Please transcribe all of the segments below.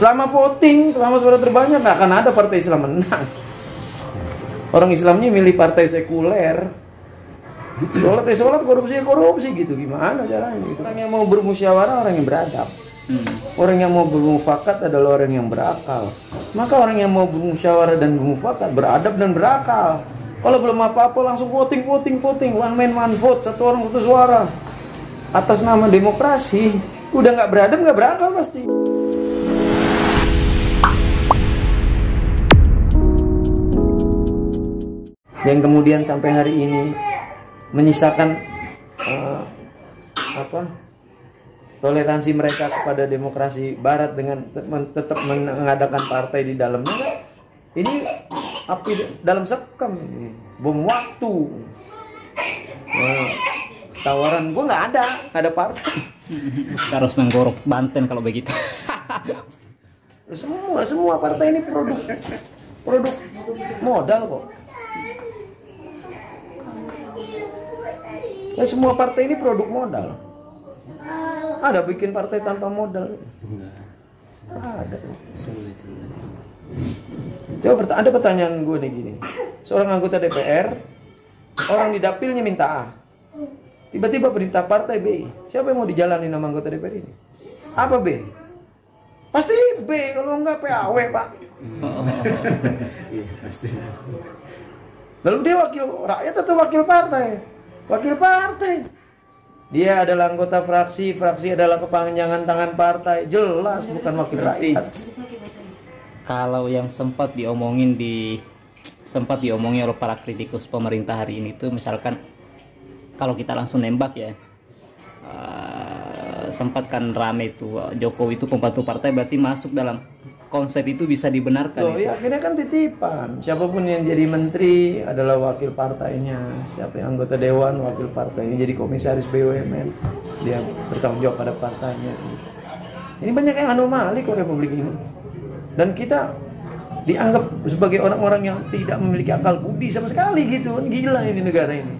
Selama voting, selama suara terbanyak nggak akan ada partai Islam menang. Orang Islamnya milih partai sekuler. Sholat korupsi gitu, gimana caranya? Orang yang mau bermusyawarah orang yang beradab. Orang yang mau bermufakat adalah orang yang berakal. Maka orang yang mau bermusyawarah dan bermufakat beradab dan berakal. Kalau belum apa-apa langsung voting, one man one vote, satu orang satu suara atas nama demokrasi. Udah nggak beradab, nggak berakal pasti. Yang kemudian sampai hari ini menyisakan toleransi mereka kepada demokrasi Barat dengan tetap mengadakan partai di dalamnya. Ini api dalam sekam, bom waktu. Tawaran gue nggak ada partai. Harus menggorok Banten kalau begitu. Semua partai ini produk modal kok. Ya, semua partai ini produk modal. Ada bikin partai tanpa modal? Ada. Coba ada pertanyaan gue nih gini. Seorang anggota DPR, orang di dapilnya minta A. Tiba-tiba perintah partai B. Siapa yang mau dijalani nama anggota DPR ini? Apa B? Pasti B, kalau enggak PAW, Pak. Lalu dia wakil rakyat atau wakil partai? Wakil partai. Dia adalah anggota fraksi adalah kepanjangan tangan partai. Jelas bukan wakil rakyat. Kalau yang sempat diomongin oleh para kritikus pemerintah hari ini tuh, misalkan kalau kita langsung nembak ya, sempat kan rame itu Jokowi itu pembantu partai, berarti masuk dalam konsep itu bisa dibenarkan. Loh, ya, akhirnya kan titipan. Siapapun yang jadi menteri adalah wakil partainya. Siapa yang anggota dewan, wakil partainya. Jadi komisaris BUMN, dia bertanggung jawab pada partainya. Ini banyak yang anomali kok Republik ini. Dan kita dianggap sebagai orang-orang yang tidak memiliki akal budi sama sekali gitu. Gila ini negara ini.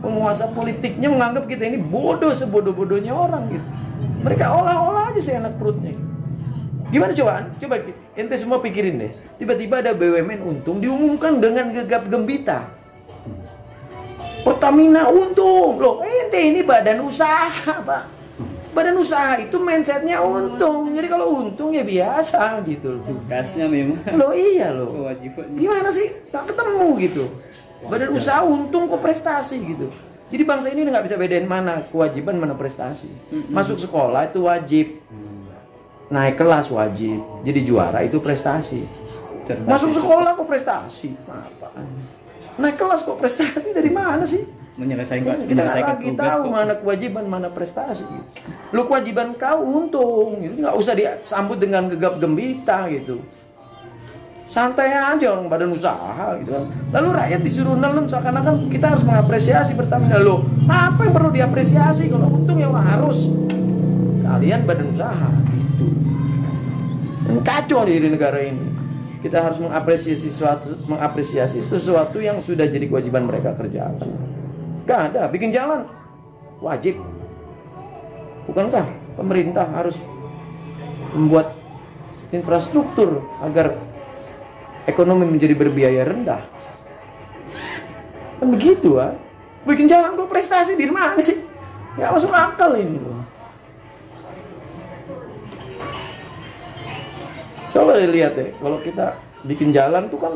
Penguasa politiknya menganggap kita ini bodoh sebodoh-bodohnya orang gitu. Mereka olah-olah aja seenak perutnya. Gimana coba ente semua pikirin deh. Tiba-tiba ada BUMN untung diumumkan dengan gegap gembita. Pertamina untung. Loh, ente ini badan usaha, Pak. Badan usaha itu mindsetnya untung. Jadi kalau untung ya biasa gitu. Tugasnya memang. Loh iya loh. Kewajibannya. Gimana sih? Tak ketemu gitu. Badan usaha untung kok prestasi gitu. Jadi bangsa ini nggak bisa bedain mana kewajiban mana prestasi. Masuk sekolah itu wajib. Naik kelas wajib, jadi juara itu prestasi. Masuk sekolah kok prestasi, apaan? Naik kelas kok prestasi, dari mana sih? Menyelesaikan Kita tugas tahu kok. mana kewajiban mana prestasi. Lu kewajiban kau untung, gitu. Nggak usah disambut dengan gegap gembita gitu. Santai aja orang badan usaha gitu kan. Lalu rakyat disuruh nelen seakan-akan kita harus mengapresiasi Pertamina. Loh, apa yang perlu diapresiasi kalau untung ya harus kalian badan usaha. Kacau di negara ini. Kita harus mengapresiasi sesuatu yang sudah jadi kewajiban mereka kerjakan. Gak ada, bikin jalan wajib. Bukankah pemerintah harus membuat infrastruktur agar ekonomi menjadi berbiaya rendah? Kan begitu, ah. Bikin jalan kok prestasi di mana sih? Gak masuk akal ini loh. Coba lihat deh, kalau kita bikin jalan tuh kan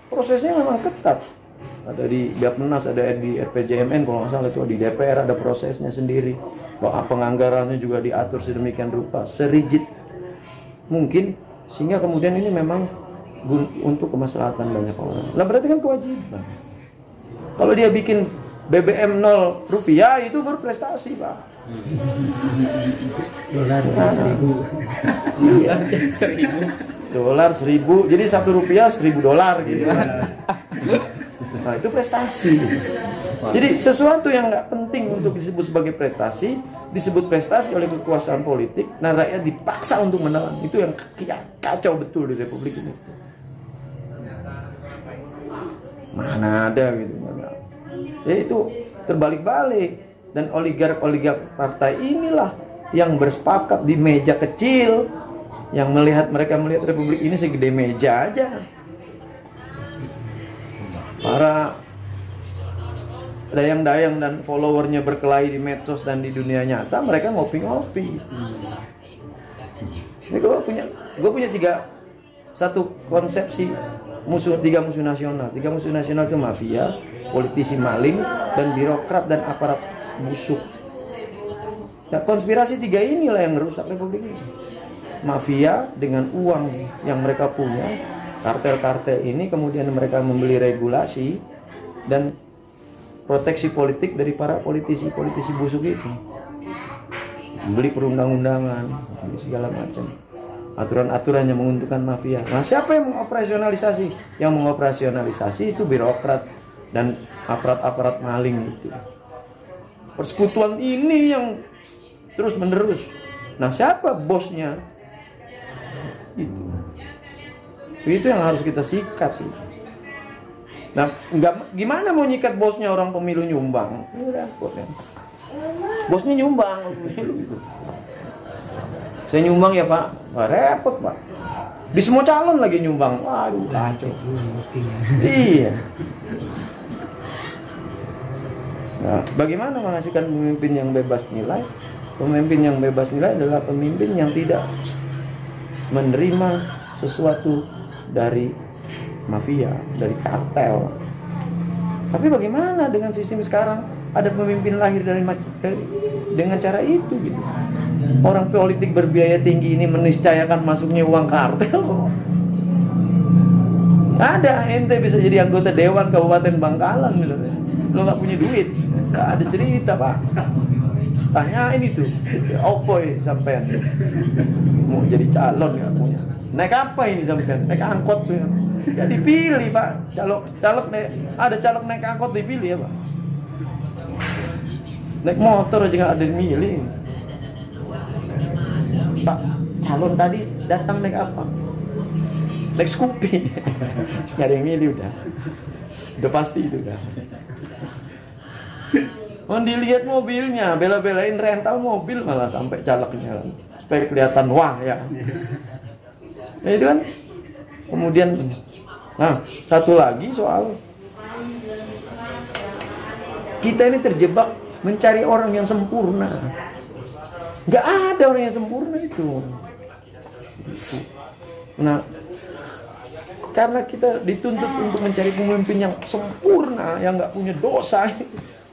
prosesnya memang ketat. Ada di Bappenas, ada di RPJMN, kalau nggak salah itu di DPR ada prosesnya sendiri. Bahwa penganggarannya juga diatur sedemikian rupa, serigid mungkin, sehingga kemudian ini memang untuk kemaslahatan banyak orang. Lah berarti kan kewajiban. Kalau dia bikin BBM 0 rupiah itu berprestasi, Pak. Dolar 1.000. Iya. 1.000. Dolar 1.000. Jadi 1 rupiah 1.000 dolar gitu. Nah, itu prestasi. Jadi sesuatu yang nggak penting untuk disebut sebagai prestasi, disebut prestasi oleh kekuasaan politik. Nah, rakyat dipaksa untuk menelan. Itu yang kacau betul di Republik ini. Mana ada gitu. Ya itu terbalik-balik. Dan oligark partai inilah yang bersepakat di meja kecil yang mereka melihat republik ini segede meja aja. Para dayang-dayang dan followernya berkelahi di medsos dan di dunia nyata, mereka ngopi-ngopi. Ini gue punya satu konsepsi tiga musuh nasional. Tiga musuh nasional itu mafia, politisi maling, dan birokrat dan aparat busuk. Nah, konspirasi tiga inilah yang merusak republik ini. Mafia dengan uang yang mereka punya, kartel-kartel ini, kemudian mereka membeli regulasi dan proteksi politik dari para politisi busuk itu. Beli perundang-undangan, segala macam. Aturan-aturan yang menguntungkan mafia. Nah, siapa yang mengoperasionalisasi? Yang mengoperasionalisasi itu birokrat dan aparat-aparat maling itu. Persekutuan ini yang terus menerus. Nah, siapa bosnya? Itu yang harus kita sikat. Nah, gimana mau nyikat bosnya orang pemilu nyumbang? Udah, bosnya nyumbang pemilu itu. Saya nyumbang ya Pak, wah, repot Pak. Di semua calon lagi nyumbang, waduh kacau. Iya. Nah, bagaimana menghasilkan pemimpin yang bebas nilai? Pemimpin yang bebas nilai adalah pemimpin yang tidak menerima sesuatu dari mafia, dari kartel. Tapi bagaimana dengan sistem sekarang? Ada pemimpin lahir dengan cara itu gitu. Orang politik berbiaya tinggi ini meniscayakan masuknya uang kartel. Ada, ente bisa jadi anggota dewan Kabupaten Bangkalan misalnya. Lo nggak punya duit, nggak ada cerita Pak. Tanyain itu, opoi sampean mau jadi calon nggak punya. Naik apa ini sampean? Naik angkot tuh. Ya dipilih Pak. Ada caleg naik angkot dipilih ya Pak. Naik motor aja nggak ada yang milih. Pak, calon tadi datang naik apa? Naik Scoopy. Nggak ada yang milih udah pasti itu udah. Mau dilihat mobilnya, bela-belain rental mobil malah sampai calegnya supaya kelihatan wah ya. Nah, itu kan. Kemudian, nah satu lagi soal kita ini terjebak mencari orang yang sempurna. Gak ada orang yang sempurna itu. Nah, karena kita dituntut untuk mencari pemimpin yang sempurna, yang gak punya dosa,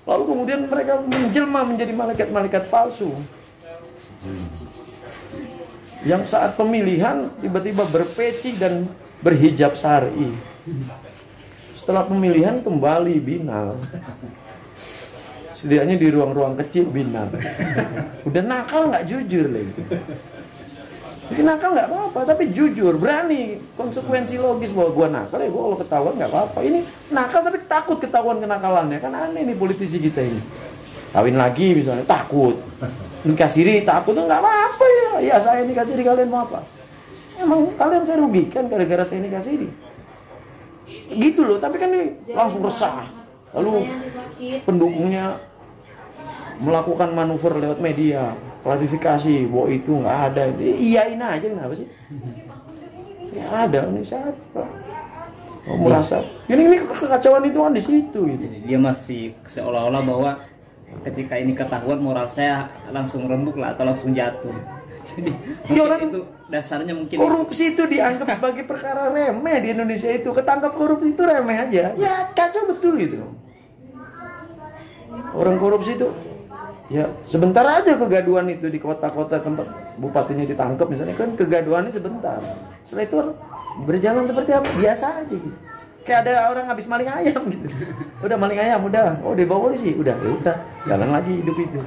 lalu kemudian mereka menjelma menjadi malaikat-malaikat palsu. Yang saat pemilihan tiba-tiba berpeci dan berhijab syar'i. Setelah pemilihan kembali binal. Setidaknya di ruang-ruang kecil binal. Udah nakal nggak jujur lagi. Jadi nakal nggak apa-apa, tapi jujur, berani, konsekuensi logis bahwa gua nakal ya gua kalau ketahuan nggak apa-apa. Ini nakal tapi takut ketahuan kenakalannya, kan aneh nih politisi kita ini. Kawin lagi misalnya takut, nikah siri takut, nggak apa-apa ya. Ya saya nikah siri, kalian mau apa? Emang kalian saya rugikan gara-gara saya nikah siri. Gitu loh, tapi kan ini langsung resah. Lalu pendukungnya melakukan manuver lewat media, klarifikasi bahwa itu nggak ada. Iyain aja, kenapa sih? Ya ada, ini siapa? Oh, merasa ini kekacauan itu kan di situ gitu. Dia masih seolah-olah bahwa ketika ini ketahuan moral saya langsung rembuk lah atau langsung jatuh. Jadi orang itu dasarnya mungkin korupsi itu dianggap sebagai perkara remeh di Indonesia itu. Ketangkap korupsi itu remeh aja. Ya kacau betul gitu. Orang korupsi itu ya sebentar aja kegaduhan itu di kota-kota tempat bupatinya ditangkap misalnya, kan kegaduhannya sebentar. Setelah itu berjalan seperti apa? Biasa aja gitu. Kayak ada orang habis maling ayam gitu. Udah maling ayam, udah. Oh, dibawa polisi, udah. Ya udah, jalan lagi hidup itu.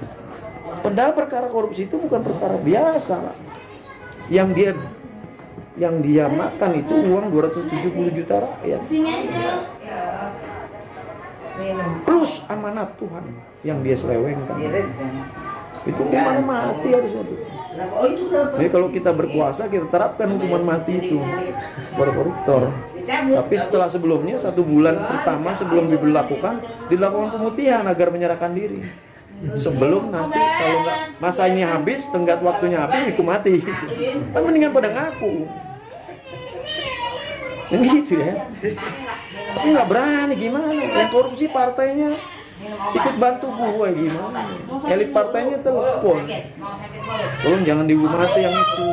Padahal perkara korupsi itu bukan perkara biasa. Yang dia makan itu uang 270 juta rakyat. Plus amanat Tuhan yang dia selewengkan. Itu hukuman mati harusnya tuh. Jadi kalau kita berkuasa, kita terapkan hukuman mati itu kepada koruptor. Tapi setelah sebelumnya 1 bulan pertama sebelum diberlakukan pemutihan agar menyerahkan diri. sebelum nanti kalau nggak masa ini habis, tenggat waktunya habis, aku mati. Kan mendingan pada ngaku. Yang gitu ya. Tapi nggak berani gimana? Yang korupsi partainya ikut bantu gue gimana? Elit partainya telepon. Tolong jangan dihumati yang itu.